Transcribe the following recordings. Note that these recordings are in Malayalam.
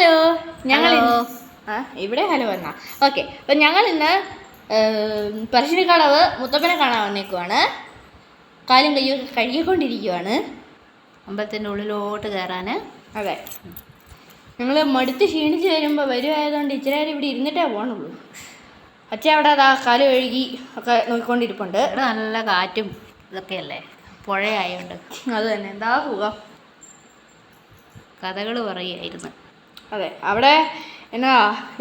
ഹലോ ഞങ്ങൾ ഇവിടെ ഹലോ എന്നാ ഓക്കെ. അപ്പം ഞങ്ങൾ ഇന്ന് പറശ്ശിനിക്കടവ് മുത്തപ്പനെ കാണാൻ വന്നേക്കുവാണ്. കാലും കയ്യും കഴുകിക്കൊണ്ടിരിക്കുവാണ് അമ്പലത്തിൻ്റെ ഉള്ളിലോട്ട് കയറാൻ. അതെ, ഞങ്ങൾ മടുത്ത് ക്ഷീണിച്ച് വരുമായതുകൊണ്ട് ഇച്ചിരി നേരം ഇവിടെ ഇരുന്നിട്ടേ പോകണുള്ളൂ. അച്ഛൻ അവിടെ അതാ കാല് കഴുകി ഒക്കെ നോക്കിക്കൊണ്ടിരിപ്പുണ്ട്. ഇവിടെ നല്ല കാറ്റും ഇതൊക്കെയല്ലേ, പുഴയായോണ്ട്. അത് തന്നെ, എന്താ സുഖം. കഥകൾ പറയുമായിരുന്നു. അതെ, അവിടെ എന്നാ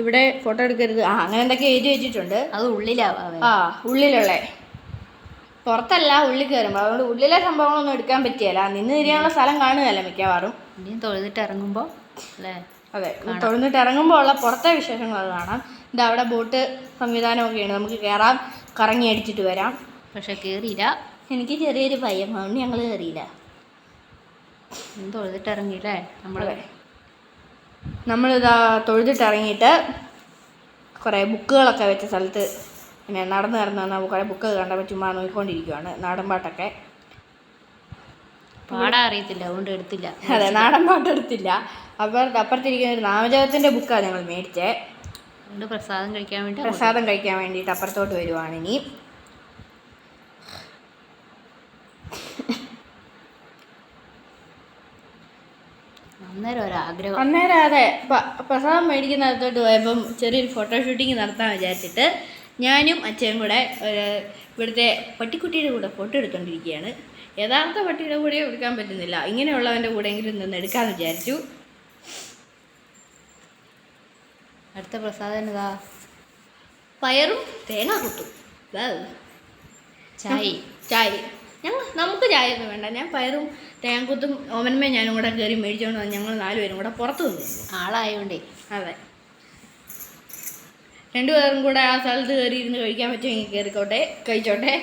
ഇവിടെ ഫോട്ടോ എടുക്കരുത് അങ്ങനെ എന്തൊക്കെ എഴുതി വെച്ചിട്ടുണ്ട്. അത് ഉള്ളിലാവാ. ഉള്ളിലുള്ള പുറത്തല്ല, ഉള്ളിൽ കയറുമ്പോൾ. അതുകൊണ്ട് ഉള്ളിലെ സംഭവങ്ങളൊന്നും എടുക്കാൻ പറ്റിയല്ല. നിന്ന് തിരിയാനുള്ള സ്ഥലം കാണുകയല്ല മിക്കവാറും. ഇനിയും തൊഴുതിട്ട് ഇറങ്ങുമ്പോൾ അല്ലേ? അതെ, തൊഴുന്നിട്ട് ഇറങ്ങുമ്പോൾ ഉള്ള പുറത്തെ വിശേഷങ്ങൾ അത് കാണാം. ഇത് അവിടെ ബോട്ട് സംവിധാനമൊക്കെയാണ്, നമുക്ക് കയറാം, കറങ്ങി അടിച്ചിട്ട് വരാം. പക്ഷെ കയറിയില്ല. എനിക്ക് ചെറിയൊരു ഭയം, അതുകൊണ്ട് ഞങ്ങൾ കയറിയില്ല. തൊഴുതിട്ട് ഇറങ്ങിയില്ലേ നമ്മളിതാ തൊഴുതിട്ട് ഇറങ്ങിയിട്ട് കുറേ ബുക്കുകളൊക്കെ വെച്ച സ്ഥലത്ത് പിന്നെ നടന്ന് കുറേ ബുക്ക് കണ്ടപ്പോൾ ചുമ്മാ നോക്കിക്കൊണ്ടിരിക്കുവാണ്. നാടൻ പാട്ടൊക്കെ പാടാൻ അറിയത്തില്ല, അതുകൊണ്ട് എടുത്തില്ല. അതെ, നാടൻ പാട്ട് എടുത്തില്ല. അപ്പുറത്തിരിക്കുന്ന ഒരു നാമജപത്തിൻ്റെ ബുക്കാണ് ഞങ്ങൾ മേടിച്ചത്. അതുകൊണ്ട് പ്രസാദം കഴിക്കാൻ വേണ്ടിയിട്ട് അപ്പുറത്തോട്ട് വരുവാണ് ഇനി. അന്നേരം അതെ, പ്രസാദം മേടിക്കുന്ന അടുത്തോട്ട് പോയപ്പം ചെറിയൊരു ഫോട്ടോ ഷൂട്ടിങ് നടത്താൻ വിചാരിച്ചിട്ട് ഞാനും അച്ഛനും കൂടെ ഇവിടുത്തെ പട്ടിക്കുട്ടിയുടെ കൂടെ ഫോട്ടോ എടുത്തുകൊണ്ടിരിക്കുകയാണ്. യഥാർത്ഥ പട്ടിയുടെ കൂടെ എടുക്കാൻ പറ്റുന്നില്ല, ഇങ്ങനെയുള്ളവൻ്റെ കൂടെയെങ്കിലും നിന്ന് എടുക്കാമെന്ന് വിചാരിച്ചു. അടുത്ത പ്രസാദം എന്നതാ? പയറും തേങ്ങ കൂട്ടും. ചായ നമുക്ക് ചായ ഒന്നും വേണ്ട. ഞാൻ പയറും തേങ്ങാക്കുത്തും ഓമനമ്മേ ഞാനും കൂടെ കയറി മേടിച്ചുകൊണ്ട് വന്ന് ഞങ്ങൾ 4 പേരും കൂടെ പുറത്തു നിന്നു. ആളായോണ്ടേ. അതെ, 2 പേരും കൂടെ ആ സ്ഥലത്ത് കയറി ഇരുന്ന് കഴിക്കാൻ പറ്റുമെങ്കിൽ കയറിക്കോട്ടെ, കഴിച്ചോട്ടെ.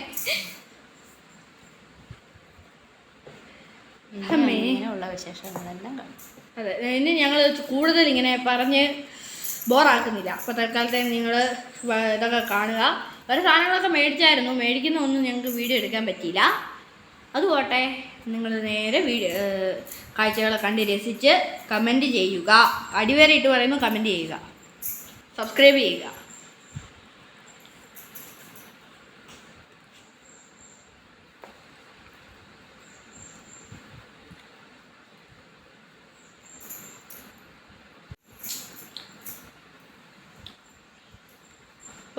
അങ്ങനെയുള്ള വിശേഷങ്ങളെല്ലാം കാണും. അതെ, ഇനി ഞങ്ങൾ കൂടുതൽ ഇങ്ങനെ പറഞ്ഞ് ബോറാക്കുന്നില്ല. അപ്പോൾ തൽക്കാലത്തെ നിങ്ങൾ ഇതൊക്കെ കാണുക. വേറെ സാധനങ്ങളൊക്കെ മേടിച്ചായിരുന്നു, മേടിക്കുന്ന ഒന്നും ഞങ്ങൾക്ക് വീഡിയോ എടുക്കാൻ പറ്റിയില്ല. അതുപോട്ടെ, നിങ്ങൾ നേരെ കാഴ്ചകളെ കണ്ട് രസിച്ച് കമൻറ്റ് ചെയ്യുക. അടിവരെ ഇട്ട് പറയുമ്പോൾ കമൻറ്റ് ചെയ്യുക, സബ്സ്ക്രൈബ് ചെയ്യുക.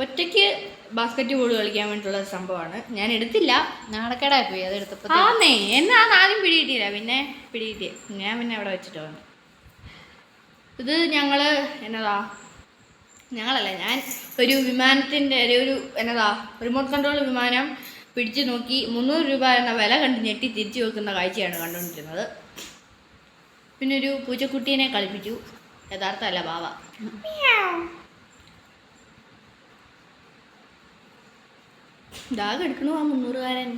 ഒറ്റയ്ക്ക് ബാസ്കറ്റ് ബോൾ കളിക്കാൻ വേണ്ടിയിട്ടുള്ള സംഭവമാണ്. ഞാൻ എടുത്തില്ല, നാണക്കേടായി പോയി അത് എടുത്തപ്പോൾ. എന്നാ ആദ്യം പിടികിട്ടിയില്ല, പിന്നെ പിടികിട്ടി. ഞാൻ പിന്നെ അവിടെ വെച്ചിട്ട് വന്നു. ഇത് ഞാൻ ഒരു വിമാനത്തിൻ്റെ ഒരു റിമോട്ട് കൺട്രോൾ വിമാനം പിടിച്ചു നോക്കി 300 രൂപ എന്ന വില കണ്ട് ഞെട്ടി തിരിച്ചു വെക്കുന്ന കാഴ്ചയാണ് കണ്ടുകൊണ്ടിരുന്നത്. പിന്നെ ഒരു പൂച്ചക്കുട്ടീനെ കളിപ്പിച്ചു. യഥാർത്ഥമല്ല, ബാവ. ദാഗ് എടുക്കണു ആ 300-കാരൻ.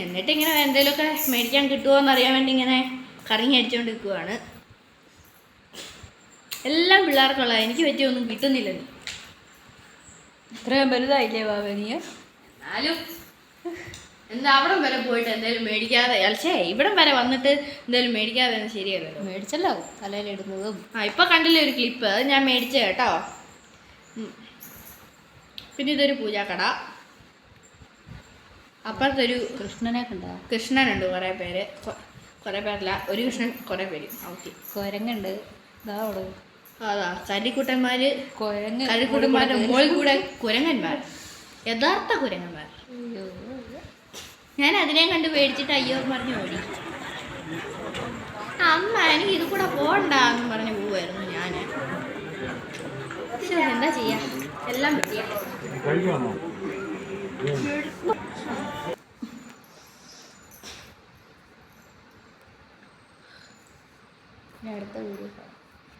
എന്നിട്ടിങ്ങനെ എന്തെങ്കിലുമൊക്കെ മേടിക്കാൻ കിട്ടുമോ എന്നറിയാൻ വേണ്ടി ഇങ്ങനെ കറങ്ങി അടിച്ചുകൊണ്ട് നിൽക്കുവാണ്. എല്ലാം പിള്ളേർക്കുള്ള, എനിക്ക് പറ്റിയൊന്നും കിട്ടുന്നില്ല. ഇത്രയും വലുതായില്ലേ ബാബനിയ? എന്നാലും അവിടം വരെ പോയിട്ട് എന്തെങ്കിലും മേടിക്കാതെ, ഇവിടം വരെ വന്നിട്ട് എന്തെങ്കിലും മേടിക്കാതെ ശരിയല്ലല്ലോ. മേടിച്ചല്ലോ തലയിലിടുന്നതും. ഇപ്പം കണ്ടില്ലേ ഒരു ക്ലിപ്പ്, അത് ഞാൻ മേടിച്ച കേട്ടോ. പിന്നെ ഇതൊരു പൂജാക്കട. അപ്പുറത്തൊരു കൃഷ്ണനുണ്ട്. കുറേ പേരല്ല, ഒരു കൃഷ്ണൻ, കുറേ പേര്. ഓക്കെ, കുരങ്ങുണ്ട്. അതാ കരിക്കുട്ടന്മാര്, കരിക്കുട്ടന്മാരുടെ മുകളിൽ കൂടെ കുരങ്ങന്മാർ, യഥാർത്ഥ കുരങ്ങന്മാർ. ഞാൻ അതിനെ കണ്ട് പേടിച്ചിട്ട് അയ്യോ പറഞ്ഞ് ഓടി. അമ്മ എനിക്ക് ഇത് കൂടെ പോകണ്ടെന്ന് പറഞ്ഞ് പോവായിരുന്നു ഞാൻ. എന്താ ചെയ്യാ, എല്ലാം പറ്റിയ.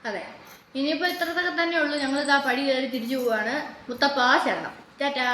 അതെ, ഇനിയിപ്പോൾ ഇത്രത്തൊക്കെ തന്നെ ഉള്ളൂ. ഞങ്ങളിതാ പടി കയറി തിരിച്ചു പോവാണ്. മുത്തപ്പ ശരണം, ടാറ്റാ.